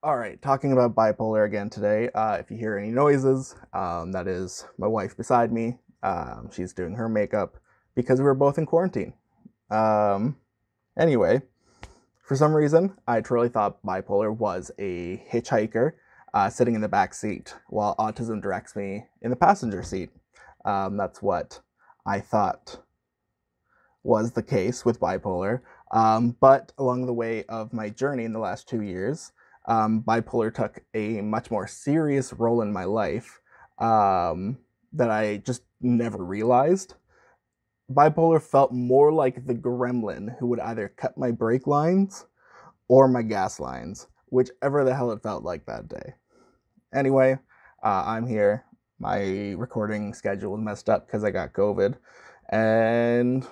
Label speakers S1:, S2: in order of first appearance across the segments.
S1: All right, talking about bipolar again today. If you hear any noises, that is my wife beside me. She's doing her makeup because we're both in quarantine. Um, anyway, for some reason, I truly thought bipolar was a hitchhiker sitting in the back seat while autism directs me in the passenger seat. That's what I thought was the case with bipolar. But along the way of my journey in the last 2 years, bipolar took a much more serious role in my life that I just never realized. Bipolar felt more like the gremlin who would either cut my brake lines or my gas lines, whichever the hell it felt like that day. Anyway, I'm here. My recording schedule was messed up because I got COVID, and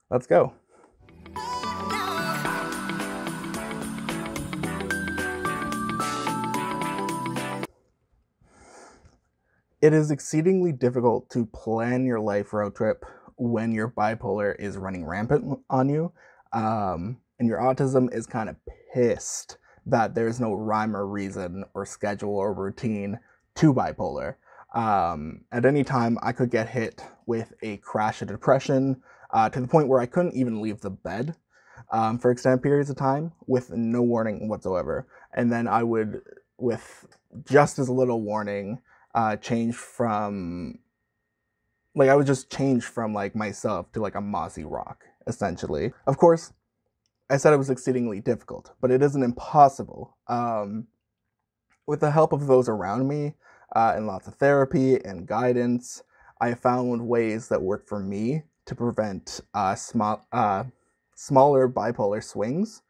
S1: let's go. It is exceedingly difficult to plan your life road trip when your bipolar is running rampant on you, and your autism is kind of pissed that there's no rhyme or reason or schedule or routine to bipolar. At any time, I could get hit with a crash of depression to the point where I couldn't even leave the bed for extended periods of time with no warning whatsoever. And then I would, with just as little warning, change from I would just change from like myself to like a mossy rock, essentially. Of course, I said it was exceedingly difficult, but it isn't impossible. With the help of those around me and lots of therapy and guidance, I found ways that work for me to prevent smaller bipolar swings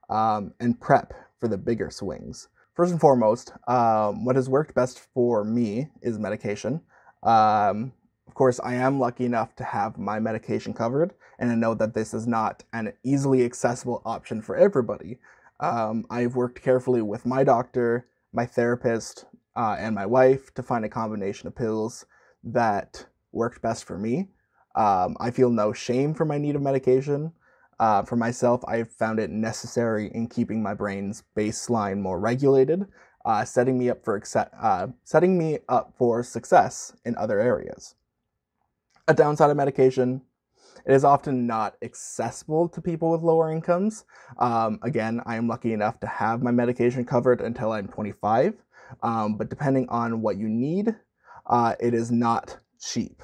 S1: and prep for the bigger swings. First and foremost, what has worked best for me is medication. Of course, I am lucky enough to have my medication covered, and I know that this is not an easily accessible option for everybody. I've worked carefully with my doctor, my therapist, and my wife to find a combination of pills that worked best for me. I feel no shame for my need of medication. For myself, I found it necessary in keeping my brain's baseline more regulated, setting me up for success in other areas. A downside of medication: it is often not accessible to people with lower incomes. Again, I am lucky enough to have my medication covered until I'm 25, but depending on what you need, it is not cheap.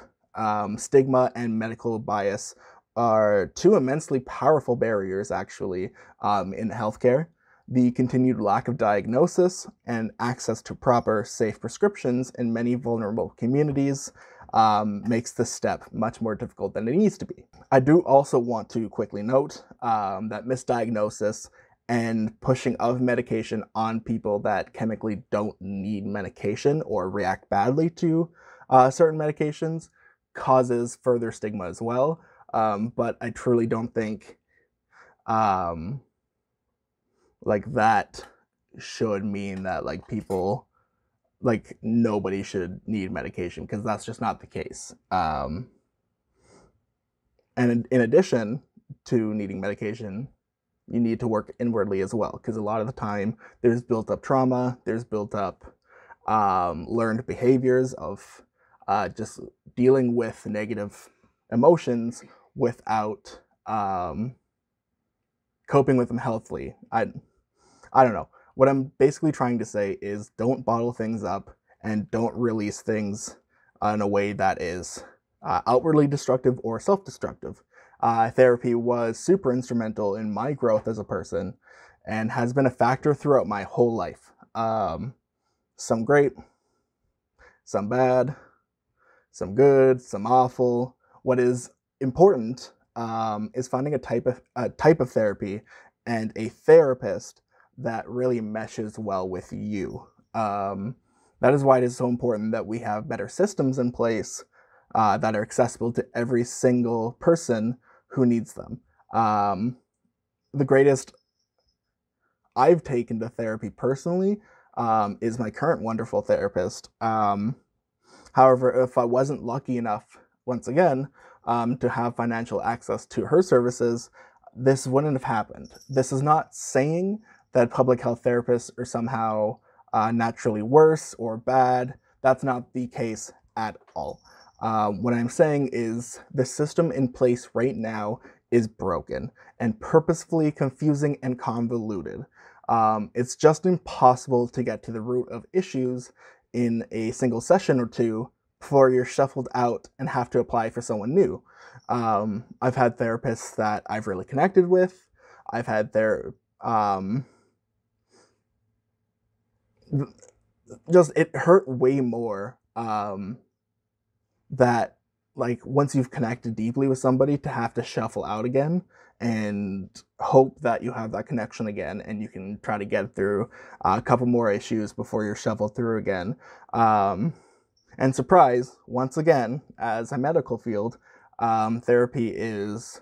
S1: Stigma and medical bias are two immensely powerful barriers, actually, in healthcare. The continued lack of diagnosis and access to proper, safe prescriptions in many vulnerable communities makes this step much more difficult than it needs to be. I do also want to quickly note that misdiagnosis and pushing of medication on people that chemically don't need medication or react badly to certain medications causes further stigma as well. But I truly don't think that should mean that people nobody should need medication, because that's just not the case. And in addition to needing medication, you need to work inwardly as well, because a lot of the time there's built up trauma, there's built up learned behaviors of just dealing with negative emotions without coping with them healthily. I don't know. What I'm basically trying to say is don't bottle things up and don't release things in a way that is outwardly destructive or self-destructive. Therapy was super instrumental in my growth as a person and has been a factor throughout my whole life. Some great, some bad, some good, some awful. What is important is finding a type of therapy and a therapist that really meshes well with you. That is why it is so important that we have better systems in place that are accessible to every single person who needs them. The greatest I've taken to therapy personally is my current wonderful therapist. However, if I wasn't lucky enough, once again, to have financial access to her services, this wouldn't have happened. This is not saying that public health therapists are somehow naturally worse or bad. That's not the case at all. What I'm saying is the system in place right now is broken and purposefully confusing and convoluted. It's just impossible to get to the root of issues in a single session or two before you're shuffled out and have to apply for someone new. I've had therapists that I've really connected with. I've had just it hurt way more that like once you've connected deeply with somebody to have to shuffle out again and hope that you have that connection again and you can try to get through a couple more issues before you're shuffled through again. And surprise, once again, as a medical field, therapy is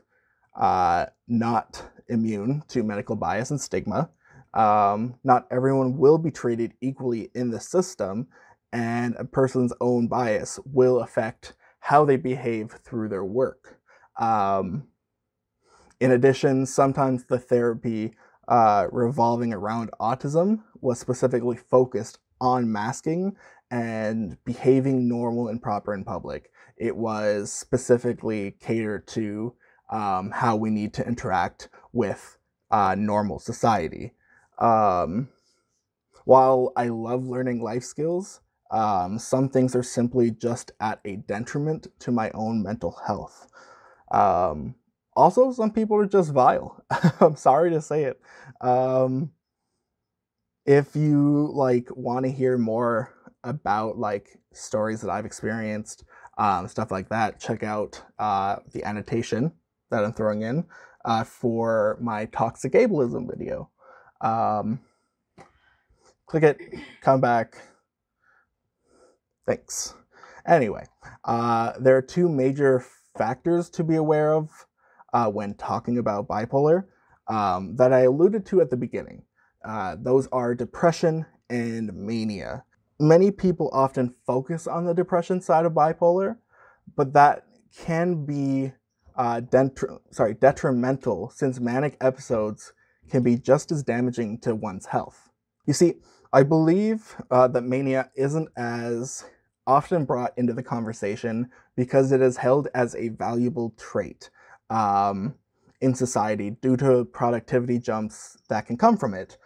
S1: not immune to medical bias and stigma. Not everyone will be treated equally in the system, and a person's own bias will affect how they behave through their work. In addition, sometimes the therapy revolving around autism was specifically focused on masking and behaving normal and proper in public. It was specifically catered to how we need to interact with normal society. While I love learning life skills, some things are simply just at a detriment to my own mental health. Also, some people are just vile. I'm sorry to say it. If you like want to hear more about like stories that I've experienced, stuff like that, check out the annotation that I'm throwing in for my toxic ableism video. Click it, come back. Thanks. Anyway, there are two major factors to be aware of when talking about bipolar that I alluded to at the beginning. Those are depression and mania. Many people often focus on the depression side of bipolar, but that can be detrimental since manic episodes can be just as damaging to one's health. You see, I believe that mania isn't as often brought into the conversation because it is held as a valuable trait in society due to productivity jumps that can come from it.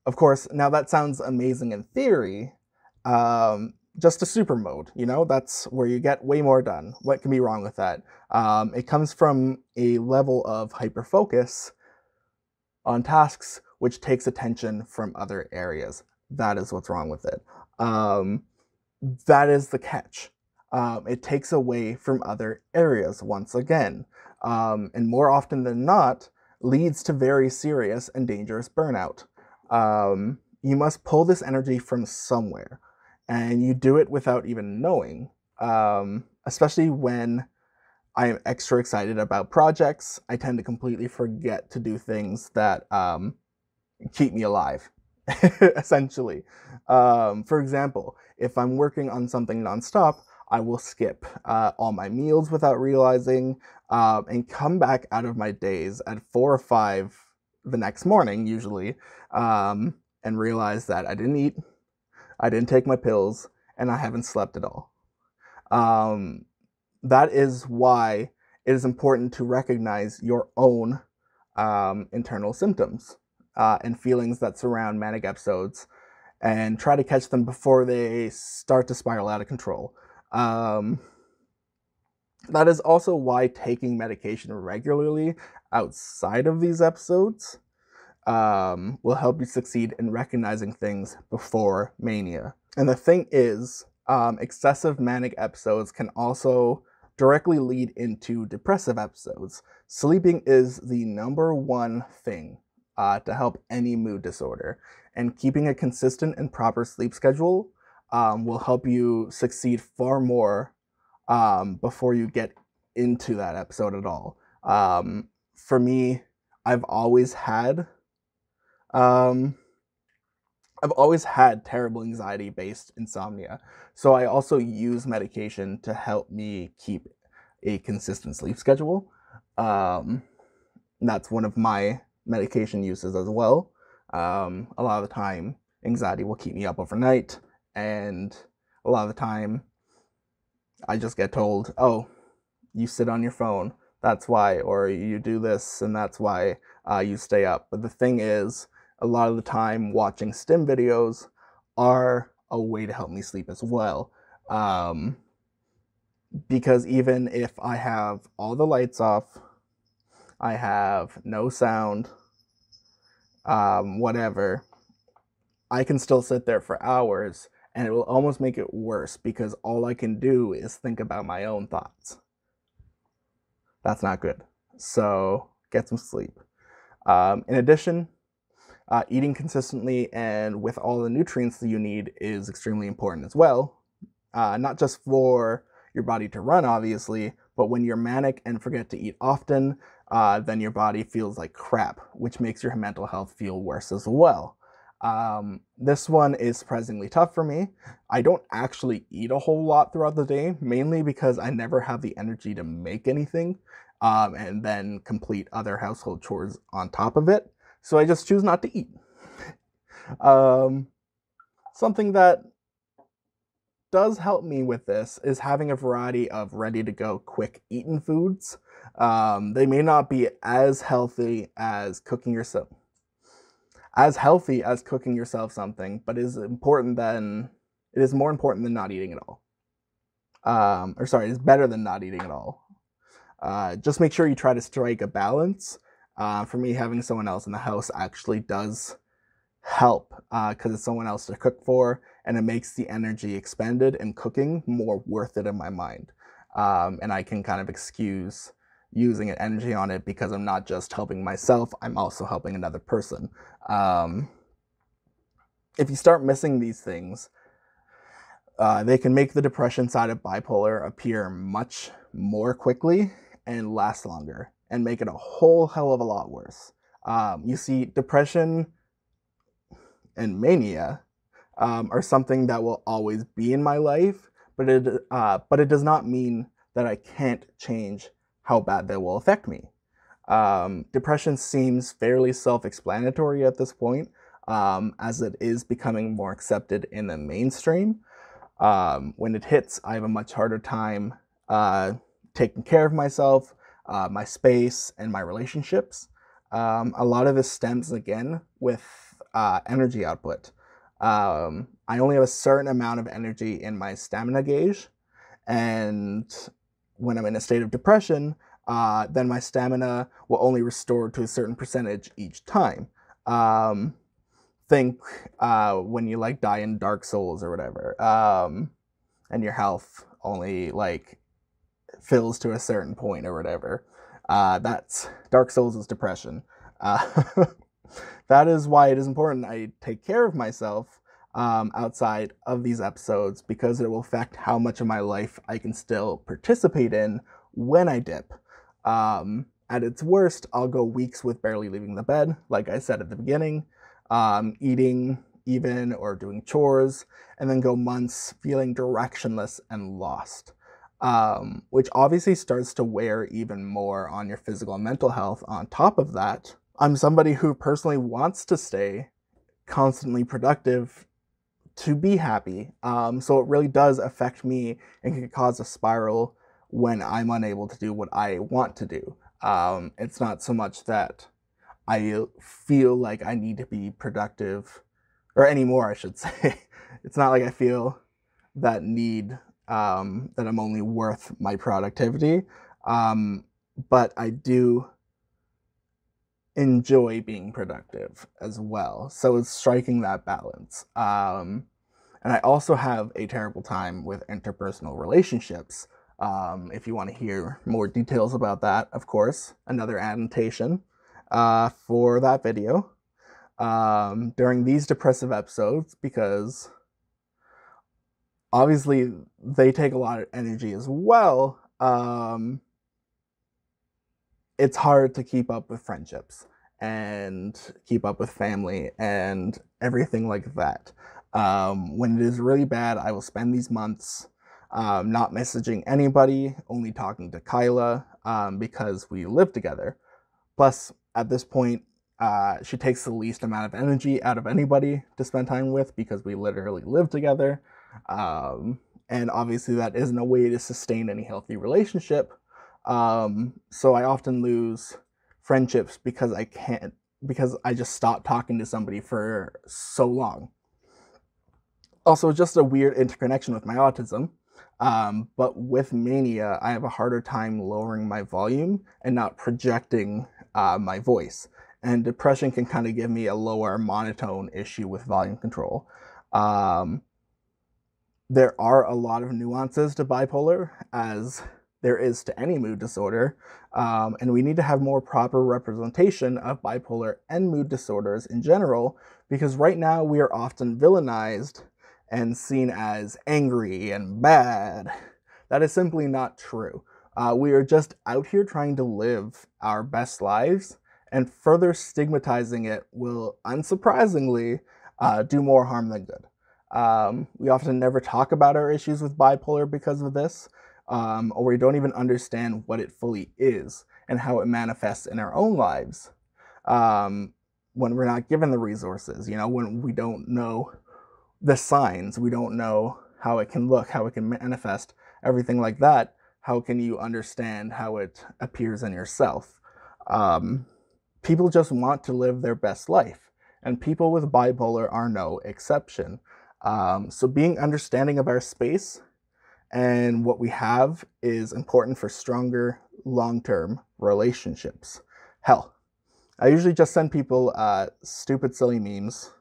S1: Of course, now that sounds amazing in theory, just a super mode, you know, that's where you get way more done. What can be wrong with that? It comes from a level of hyperfocus on tasks which takes attention from other areas. That is what's wrong with it. That is the catch. It takes away from other areas once again, and more often than not leads to very serious and dangerous burnout. You must pull this energy from somewhere, and you do it without even knowing, especially when I am extra excited about projects. I tend to completely forget to do things that keep me alive, essentially. For example, if I'm working on something nonstop, I will skip all my meals without realizing and come back out of my days at 4 or 5 the next morning, usually, and realize that I didn't eat, I didn't take my pills, and I haven't slept at all. That is why it is important to recognize your own internal symptoms and feelings that surround manic episodes and try to catch them before they start to spiral out of control. That is also why taking medication regularly outside of these episodes will help you succeed in recognizing things before mania. And the thing is, excessive manic episodes can also directly lead into depressive episodes. Sleeping is the #1 thing to help any mood disorder, and keeping a consistent and proper sleep schedule will help you succeed far more before you get into that episode at all. For me, I've always had terrible anxiety-based insomnia, so I also use medication to help me keep a consistent sleep schedule. That's one of my medication uses as well. A lot of the time, anxiety will keep me up overnight, and a lot of the time, I just get told, oh, you sit on your phone, that's why, or you do this, and that's why you stay up. But the thing is, a lot of the time, watching STEM videos are a way to help me sleep as well. Um, because even if I have all the lights off, I have no sound, whatever, I can still sit there for hours and it will almost make it worse because all I can do is think about my own thoughts. That's not good. So get some sleep. In addition, eating consistently and with all the nutrients that you need is extremely important as well. Not just for your body to run, obviously, but when you're manic and forget to eat often, then your body feels like crap, which makes your mental health feel worse as well. This one is surprisingly tough for me. I don't actually eat a whole lot throughout the day, mainly because I never have the energy to make anything, and then complete other household chores on top of it. So I just choose not to eat. Um, Something that does help me with this is having a variety of ready-to-go, quick-eaten foods. They may not be as healthy as cooking yourself something, but it is more important than not eating at all. It's better than not eating at all. Just make sure you try to strike a balance. For me, having someone else in the house actually does help because it's someone else to cook for, and it makes the energy expended in cooking more worth it in my mind. And I can kind of excuse using energy on it because I'm not just helping myself, I'm also helping another person. If you start missing these things, they can make the depression side of bipolar appear much more quickly and last longer and make it a whole hell of a lot worse. You see, depression and mania are something that will always be in my life, but it does not mean that I can't change how bad they will affect me. Depression seems fairly self-explanatory at this point, as it is becoming more accepted in the mainstream. When it hits, I have a much harder time taking care of myself, my space, and my relationships. A lot of this stems again with energy output. I only have a certain amount of energy in my stamina gauge, and when I'm in a state of depression, then my stamina will only restore to a certain percentage each time. Think when you like die in Dark Souls or whatever, and your health only like fills to a certain point or whatever. That's Dark Souls is depression. That is why it is important I take care of myself outside of these episodes, because it will affect how much of my life I can still participate in when I dip. At its worst, I'll go weeks with barely leaving the bed, like I said at the beginning, eating even or doing chores, and then go months feeling directionless and lost. Which obviously starts to wear even more on your physical and mental health. On top of that, I'm somebody who personally wants to stay constantly productive to be happy. So it really does affect me and can cause a spiral when I'm unable to do what I want to do. It's not so much that I feel like I need to be productive, or anymore, I should say. It's not like I feel that need, that I'm only worth my productivity. But I do enjoy being productive as well. So it's striking that balance. And I also have a terrible time with interpersonal relationships. If you want to hear more details about that, of course, another annotation for that video. During these depressive episodes, because obviously they take a lot of energy as well, it's hard to keep up with friendships and keep up with family and everything like that. When it is really bad, I will spend these months not messaging anybody, only talking to Kyla, because we live together. Plus, at this point, She takes the least amount of energy out of anybody to spend time with because we literally live together. And obviously that isn't a way to sustain any healthy relationship. So I often lose friendships because I just stop talking to somebody for so long. Also, just a weird interconnection with my autism. But with mania, I have a harder time lowering my volume and not projecting my voice. And depression can kind of give me a lower monotone issue with volume control. There are a lot of nuances to bipolar, as there is to any mood disorder, and we need to have more proper representation of bipolar and mood disorders in general, because right now we are often villainized and seen as angry and bad. That is simply not true. We are just out here trying to live our best lives, and further stigmatizing it will, unsurprisingly, do more harm than good. We often never talk about our issues with bipolar because of this, or we don't even understand what it fully is and how it manifests in our own lives. When we're not given the resources, when we don't know the signs, we don't know how it can look, how it can manifest, everything like that. How can you understand how it appears in yourself? People just want to live their best life, and people with bipolar are no exception. So being understanding of our space and what we have is important for stronger long-term relationships. Hell, I usually just send people stupid, silly memes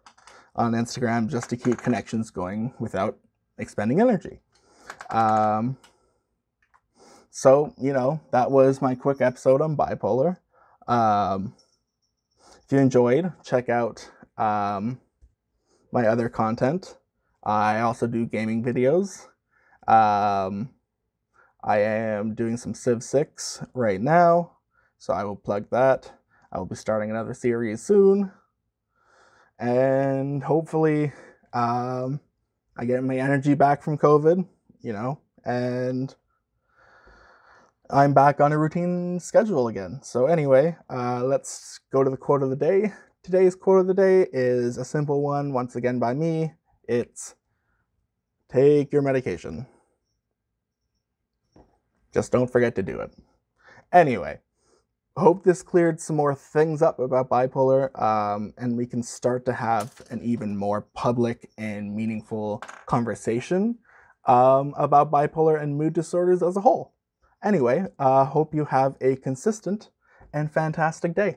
S1: on Instagram just to keep connections going without expending energy. So, that was my quick episode on bipolar. If you enjoyed, check out my other content. I also do gaming videos. I am doing some Civ 6 right now, so I will plug that. I will be starting another series soon. And hopefully, I get my energy back from COVID, and I'm back on a routine schedule again. So anyway, let's go to the quote of the day. Today's quote of the day is a simple one, once again by me. It's, take your medication. Just don't forget to do it. Anyway, hope this cleared some more things up about bipolar, and we can start to have an even more public and meaningful conversation about bipolar and mood disorders as a whole. Anyway, hope you have a consistent and fantastic day.